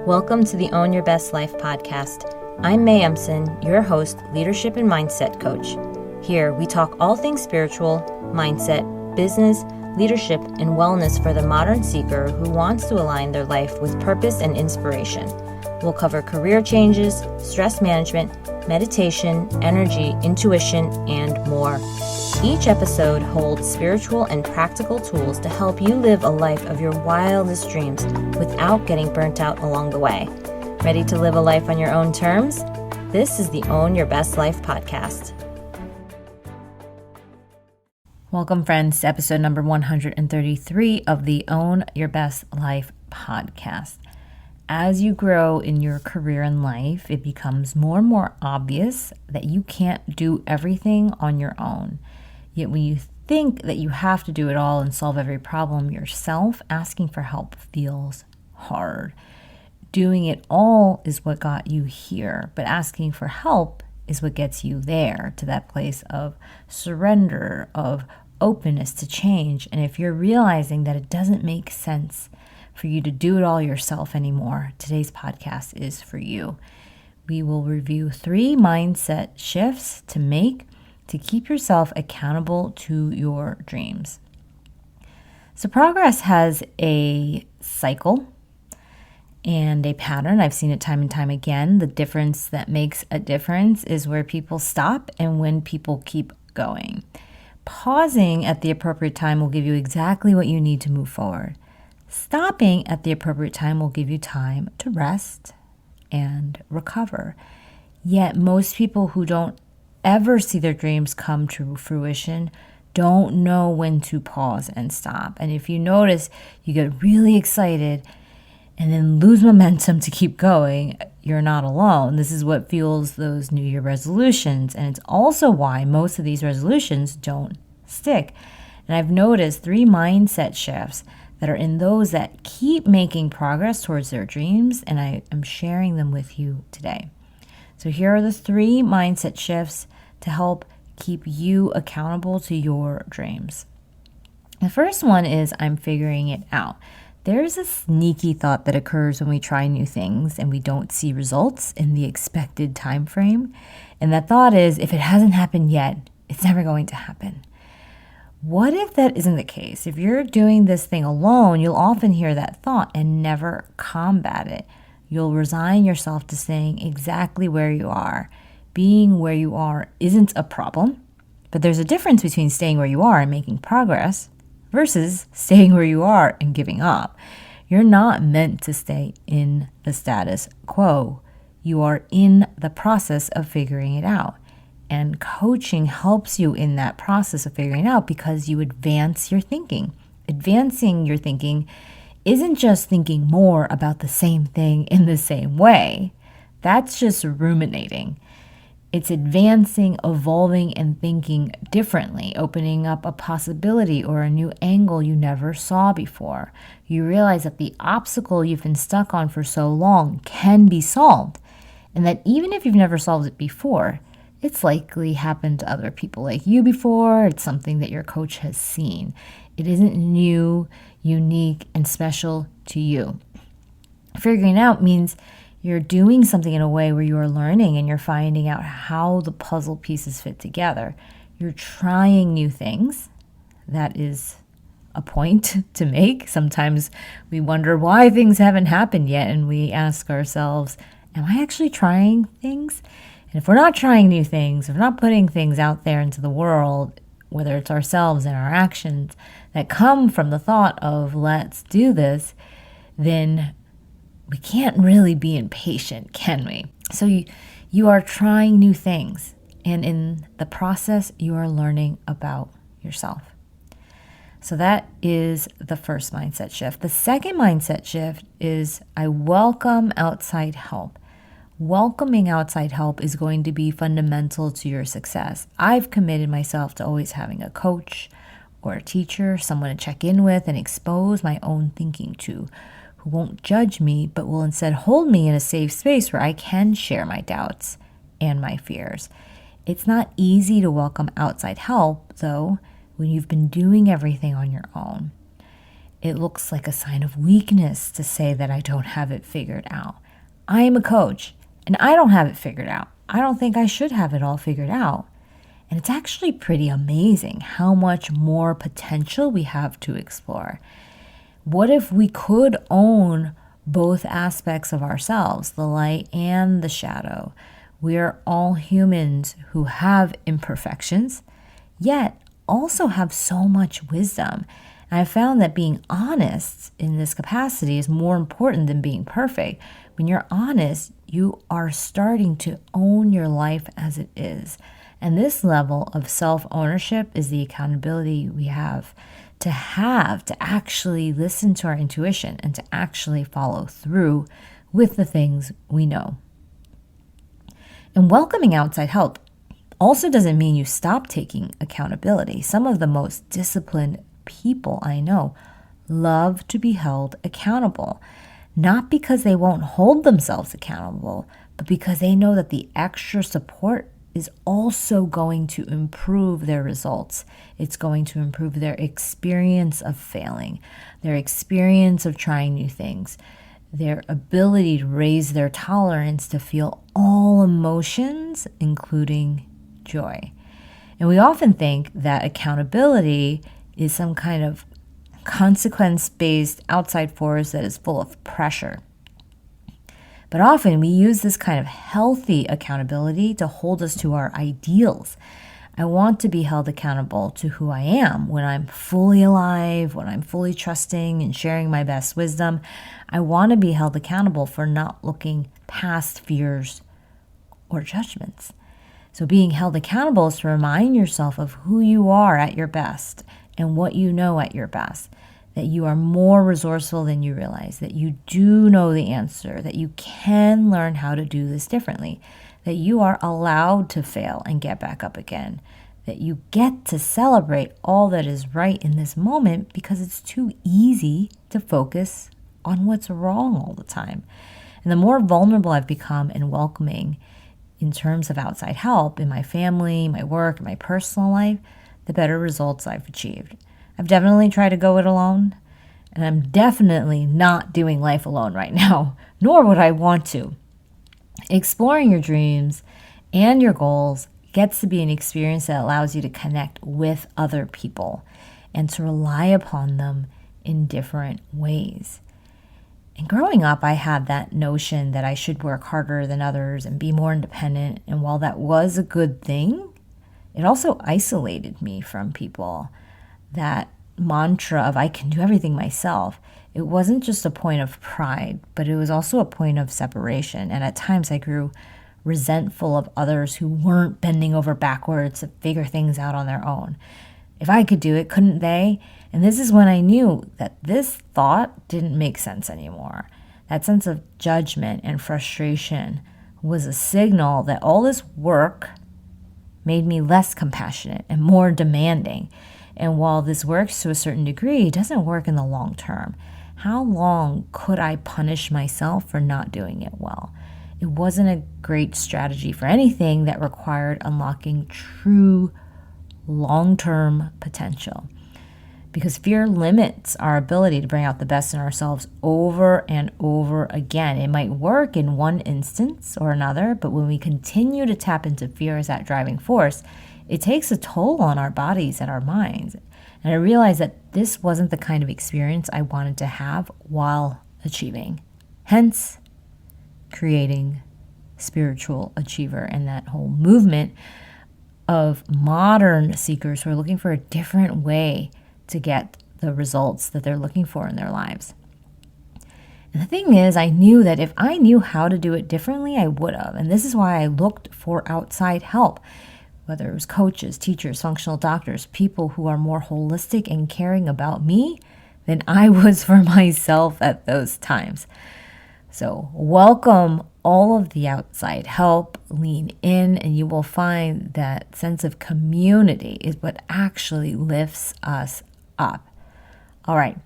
Welcome to the Own Your Best Life podcast. I'm May Emson, your host, leadership and mindset coach. Here, we talk all things spiritual, mindset, business, leadership, and wellness for the modern seeker who wants to align their life with purpose and inspiration. We'll cover career changes, stress management, meditation, energy, intuition, and more. Each episode holds spiritual and practical tools to help you live a life of your wildest dreams without getting burnt out along the way. Ready to live a life on your own terms? This is the Own Your Best Life podcast. Welcome, friends, to episode number 133 of the Own Your Best Life podcast. As you grow in your career and life, it becomes more and more obvious that you can't do everything on your own. Yet when you think that you have to do it all and solve every problem yourself, asking for help feels hard. Doing it all is what got you here, but asking for help is what gets you there, to that place of surrender, of openness to change. And if you're realizing that it doesn't make sense for you to do it all yourself anymore, today's podcast is for you. We will review 3 mindset shifts to make to keep yourself accountable to your dreams. So progress has a cycle and a pattern. I've seen it time and time again. The difference that makes a difference is where people stop and when people keep going. Pausing at the appropriate time will give you exactly what you need to move forward. Stopping at the appropriate time will give you time to rest and recover. Yet most people who don't ever see their dreams come to fruition don't know when to pause and stop. And if you notice, you get really excited and then lose momentum to keep going, you're not alone. This is what fuels those New Year resolutions. And it's also why most of these resolutions don't stick. And I've noticed 3 mindset shifts that are in those that keep making progress towards their dreams, and I am sharing them with you today. So here are the 3 mindset shifts to help keep you accountable to your dreams. The first one is I'm figuring it out. There's a sneaky thought that occurs when we try new things and we don't see results in the expected time frame. And that thought is, if it hasn't happened yet, it's never going to happen. What if that isn't the case? If you're doing this thing alone, you'll often hear that thought and never combat it. You'll resign yourself to staying exactly where you are. Being where you are isn't a problem, but there's a difference between staying where you are and making progress versus staying where you are and giving up. You're not meant to stay in the status quo. You are in the process of figuring it out. And coaching helps you in that process of figuring it out because you advance your thinking. Advancing your thinking isn't just thinking more about the same thing in the same way. That's just ruminating. It's advancing, evolving, and thinking differently, opening up a possibility or a new angle you never saw before. You realize that the obstacle you've been stuck on for so long can be solved, and that even if you've never solved it before, it's likely happened to other people like you before. It's something that your coach has seen. It isn't new, unique, and special to you. Figuring out means you're doing something in a way where you are learning and you're finding out how the puzzle pieces fit together. You're trying new things. That is a point to make. Sometimes we wonder why things haven't happened yet, and we ask ourselves, am I actually trying things? And if we're not trying new things, if we're not putting things out there into the world, whether it's ourselves and our actions that come from the thought of let's do this, then we can't really be impatient, can we? So you are trying new things, and in the process, you are learning about yourself. So that is the first mindset shift. The second mindset shift is I welcome outside help. Welcoming outside help is going to be fundamental to your success. I've committed myself to always having a coach or a teacher, someone to check in with and expose my own thinking to, who won't judge me, but will instead hold me in a safe space where I can share my doubts and my fears. It's not easy to welcome outside help, though, when you've been doing everything on your own. It looks like a sign of weakness to say that I don't have it figured out. I am a coach and I don't have it figured out. I don't think I should have it all figured out. And it's actually pretty amazing how much more potential we have to explore. What if we could own both aspects of ourselves, the light and the shadow? We are all humans who have imperfections, yet also have so much wisdom. And I found that being honest in this capacity is more important than being perfect. When you're honest, you are starting to own your life as it is. And this level of self-ownership is the accountability we have to actually listen to our intuition and to actually follow through with the things we know. And welcoming outside help also doesn't mean you stop taking accountability. Some of the most disciplined people I know love to be held accountable, not because they won't hold themselves accountable, but because they know that the extra support is also going to improve their results. It's going to improve their experience of failing, their experience of trying new things, their ability to raise their tolerance to feel all emotions, including joy. And we often think that accountability is some kind of consequence-based outside force that is full of pressure. But often we use this kind of healthy accountability to hold us to our ideals. I want to be held accountable to who I am when I'm fully alive, when I'm fully trusting and sharing my best wisdom. I want to be held accountable for not looking past fears or judgments. So being held accountable is to remind yourself of who you are at your best and what you know at your best. That you are more resourceful than you realize, that you do know the answer, that you can learn how to do this differently, that you are allowed to fail and get back up again, that you get to celebrate all that is right in this moment because it's too easy to focus on what's wrong all the time. And the more vulnerable I've become and welcoming in terms of outside help in my family, my work, my personal life, the better results I've achieved. I've definitely tried to go it alone, and I'm definitely not doing life alone right now, nor would I want to. Exploring your dreams and your goals gets to be an experience that allows you to connect with other people and to rely upon them in different ways. And growing up, I had that notion that I should work harder than others and be more independent. And while that was a good thing, it also isolated me from people. That mantra of I can do everything myself, it wasn't just a point of pride, but it was also a point of separation. And at times I grew resentful of others who weren't bending over backwards to figure things out on their own. If I could do it, couldn't they? And this is when I knew that this thought didn't make sense anymore. That sense of judgment and frustration was a signal that all this work made me less compassionate and more demanding. And while this works to a certain degree, it doesn't work in the long term. How long could I punish myself for not doing it well? It wasn't a great strategy for anything that required unlocking true long-term potential. Because fear limits our ability to bring out the best in ourselves over and over again. It might work in one instance or another, but when we continue to tap into fear as that driving force, it takes a toll on our bodies and our minds. And I realized that this wasn't the kind of experience I wanted to have while achieving. Hence, creating Spiritual Achiever and that whole movement of modern seekers who are looking for a different way to get the results that they're looking for in their lives. And the thing is, I knew that if I knew how to do it differently, I would have. And this is why I looked for outside help. Whether it was coaches, teachers, functional doctors, people who are more holistic and caring about me than I was for myself at those times. So welcome all of the outside help, lean in, and you will find that sense of community is what actually lifts us up. All right,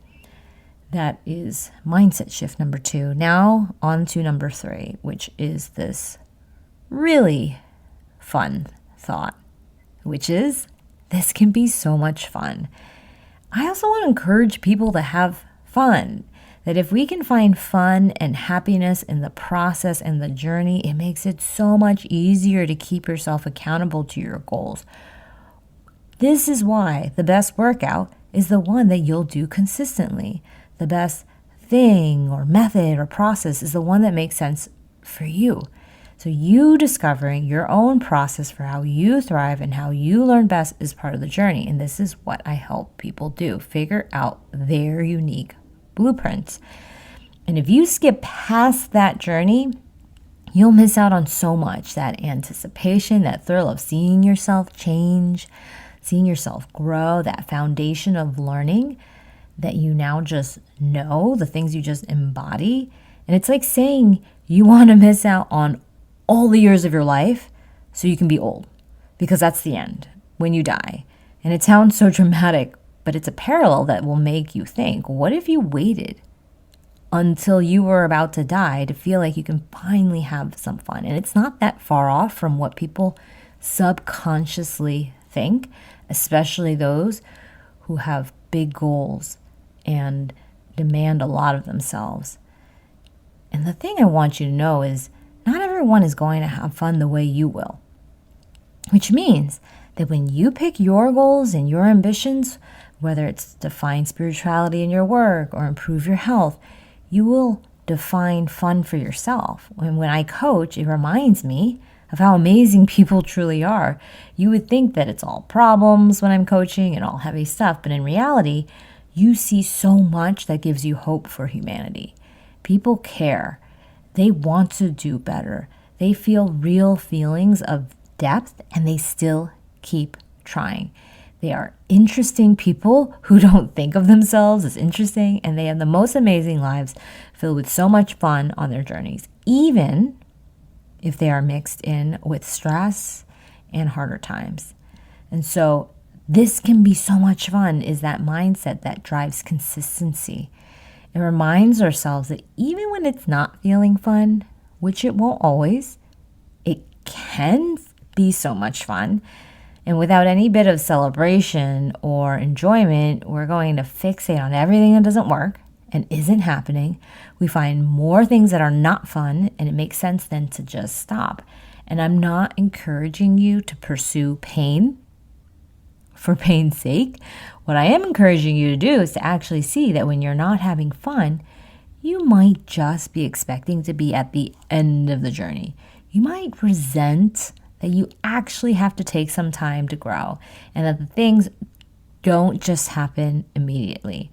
that is mindset shift number 2. Now on to number 3, which is this really fun thought, which is this can be so much fun. I also want to encourage people to have fun. That if we can find fun and happiness in the process and the journey, it makes it so much easier to keep yourself accountable to your goals. This is why the best workout is the one that you'll do consistently. The best thing or method or process is the one that makes sense for you. So you discovering your own process for how you thrive and how you learn best is part of the journey. And this is what I help people do. Figure out their unique blueprints. And if you skip past that journey, you'll miss out on so much. That anticipation, that thrill of seeing yourself change, seeing yourself grow, that foundation of learning that you now just know, the things you just embody. And it's like saying you want to miss out on all the years of your life so you can be old, because that's the end when you die. And it sounds so dramatic, but it's a parallel that will make you think, what if you waited until you were about to die to feel like you can finally have some fun? And it's not that far off from what people subconsciously think, especially those who have big goals and demand a lot of themselves. And the thing I want you to know is not everyone is going to have fun the way you will, which means that when you pick your goals and your ambitions, whether it's define spirituality in your work or improve your health, you will define fun for yourself. And when I coach, it reminds me of how amazing people truly are. You would think that it's all problems when I'm coaching and all heavy stuff, but in reality, you see so much that gives you hope for humanity. People care. They want to do better. They feel real feelings of depth, and they still keep trying. They are interesting people who don't think of themselves as interesting, and they have the most amazing lives filled with so much fun on their journeys, even if they are mixed in with stress and harder times. And so this can be so much fun, is that mindset that drives consistency. It reminds ourselves that even when it's not feeling fun, which it won't always, it can be so much fun. And without any bit of celebration or enjoyment, we're going to fixate on everything that doesn't work and isn't happening. We find more things that are not fun, and it makes sense then to just stop. And I'm not encouraging you to pursue pain for pain's sake. What I am encouraging you to do is to actually see that when you're not having fun, you might just be expecting to be at the end of the journey. You might resent that you actually have to take some time to grow, and that the things don't just happen immediately.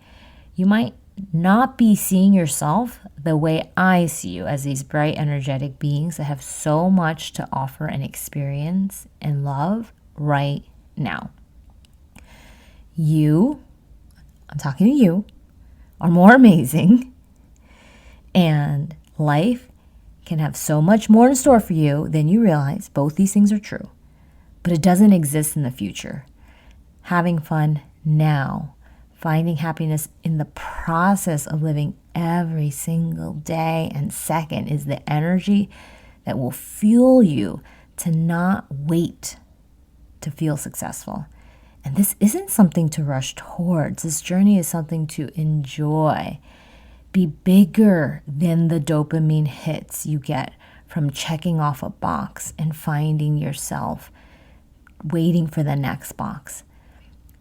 You might not be seeing yourself the way I see you, as these bright, energetic beings that have so much to offer and experience and love right now. You, I'm talking to you, are more amazing, and life can have so much more in store for you than you realize. Both these things are true, but it doesn't exist in the future. Having fun now, finding happiness in the process of living every single day and second is the energy that will fuel you to not wait to feel successful. And this isn't something to rush towards. This journey is something to enjoy. Be bigger than the dopamine hits you get from checking off a box and finding yourself waiting for the next box.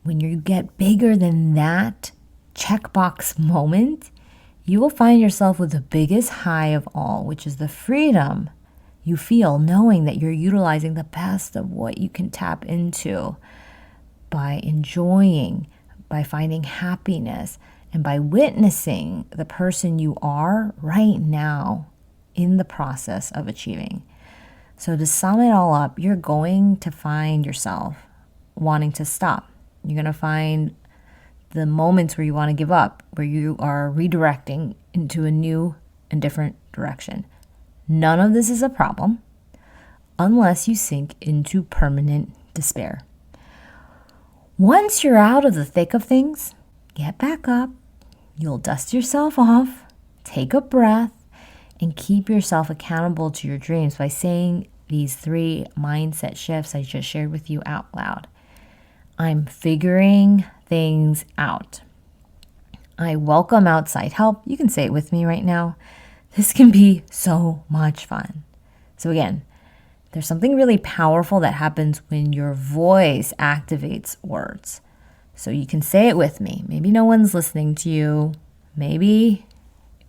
When you get bigger than that checkbox moment, you will find yourself with the biggest high of all, which is the freedom you feel knowing that you're utilizing the best of what you can tap into by enjoying, by finding happiness, and by witnessing the person you are right now in the process of achieving. So to sum it all up, you're going to find yourself wanting to stop. You're going to find the moments where you want to give up, where you are redirecting into a new and different direction. None of this is a problem unless you sink into permanent despair. Once you're out of the thick of things, get back up. You'll dust yourself off, take a breath, and keep yourself accountable to your dreams by saying these 3 mindset shifts I just shared with you out loud. I'm figuring things out. I welcome outside help. You can say it with me right now. This can be so much fun. So again, there's something really powerful that happens when your voice activates words. So you can say it with me. Maybe no one's listening to you. Maybe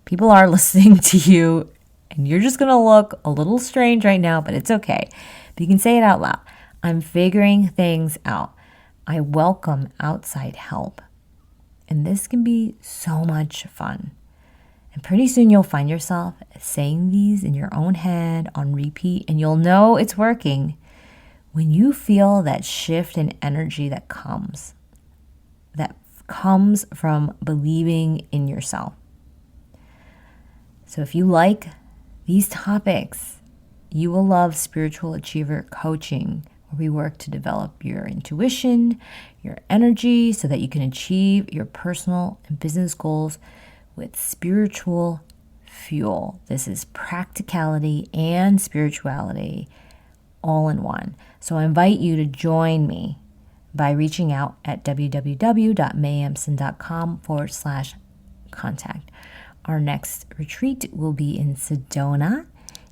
people are listening to you and you're just going to look a little strange right now, but it's okay. But you can say it out loud. I'm figuring things out. I welcome outside help. And this can be so much fun. And pretty soon you'll find yourself saying these in your own head on repeat, and you'll know it's working when you feel that shift in energy that comes from believing in yourself. So if you like these topics, you will love Spiritual Achiever Coaching, where we work to develop your intuition, your energy, so that you can achieve your personal and business goals with spiritual fuel. This is practicality and spirituality all in one. So I invite you to join me by reaching out at www.mayemson.com/contact. Our next retreat will be in Sedona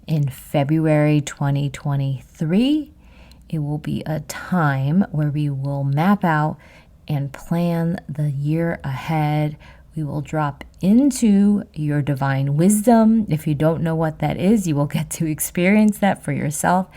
in February 2023. It will be a time where we will map out and plan the year ahead. We will drop into your divine wisdom. If you don't know what that is, you will get to experience that for yourself.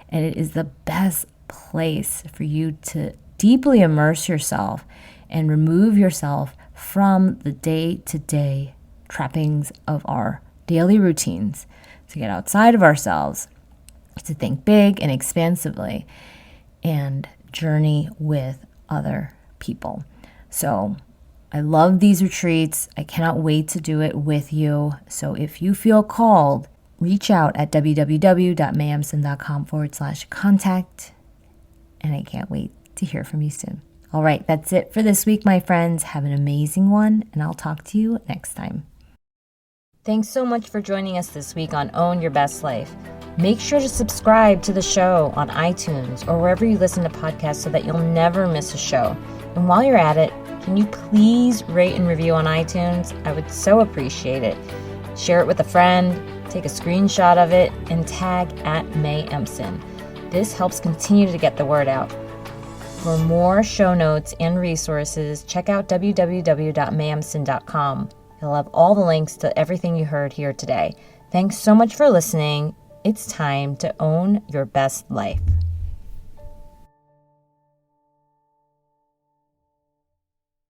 And it is the best place for you to deeply immerse yourself and remove yourself from the day-to-day trappings of our daily routines, to get outside of ourselves, to think big and expansively, and journey with other people. So I love these retreats. I cannot wait to do it with you. So if you feel called, reach out at www.mayemson.com/contact. And I can't wait to hear from you soon. All right, that's it for this week, my friends. Have an amazing one, and I'll talk to you next time. Thanks so much for joining us this week on Own Your Best Life. Make sure to subscribe to the show on iTunes or wherever you listen to podcasts so that you'll never miss a show. And while you're at it, can you please rate and review on iTunes? I would so appreciate it. Share it with a friend, take a screenshot of it, and tag @MayEmson. This helps continue to get the word out. For more show notes and resources, check out www.mayemson.com. It'll have all the links to everything you heard here today. Thanks so much for listening. It's time to own your best life.